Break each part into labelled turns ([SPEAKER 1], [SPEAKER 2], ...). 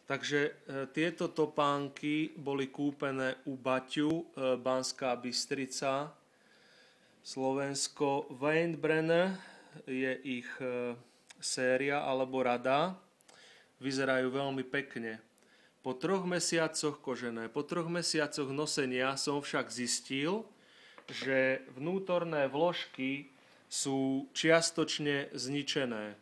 [SPEAKER 1] Takže tieto topánky boli kúpené u Baťu, Banská Bystrica, Slovensko. Weinbrenner je ich séria alebo rada. Vyzerajú veľmi pekne. Po 3 mesiacoch kožené, po 3 mesiacoch nosenia som však zistil, že vnútorné vložky sú čiastočne zničené.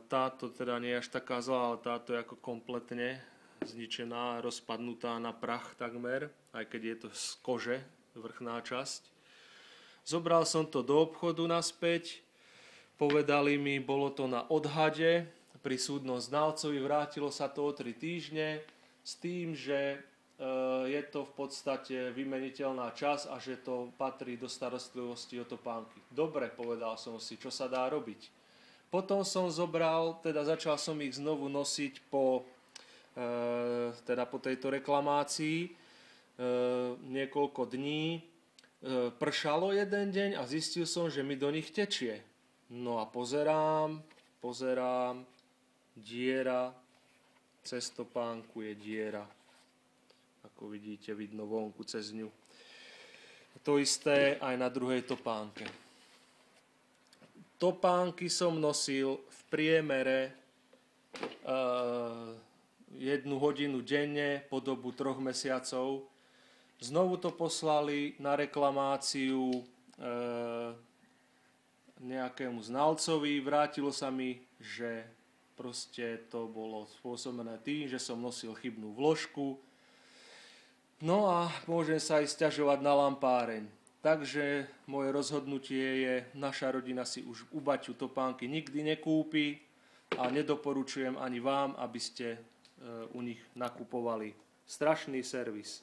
[SPEAKER 1] Táto teda nie je až taká zlá, ale táto je ako kompletne zničená, rozpadnutá na prach takmer, aj keď je to z kože, vrchná časť. Zobral som to do obchodu naspäť, povedali mi, bolo to na odhade, pri súdnom znalcovi, vrátilo sa to o 3 týždne, s tým, že je to v podstate vymeniteľná časť a že to patrí do starostlivosti o topánky. Dobre, povedal som si, čo sa dá robiť. Potom som začal som ich znovu nosiť po tejto reklamácii niekoľko dní. Pršalo jeden deň a zistil som, že mi do nich tečie. No a pozerám, diera, cez topánku je diera. Ako vidíte, vidno vonku cez ňu. To isté aj na druhej topánke. Topánky som nosil v priemere 1 hodinu denne po dobu 3 mesiacov. Znovu to poslali na reklamáciu nejakému znalcovi. Vrátilo sa mi, že proste to bolo spôsobené tým, že som nosil chybnú vložku. No a môžem sa aj sťažovať na lampáreň. Takže moje rozhodnutie je, naša rodina si už u Baťu topánky nikdy nekúpi a nedoporučujem ani vám, aby ste u nich nakupovali. Strašný servis.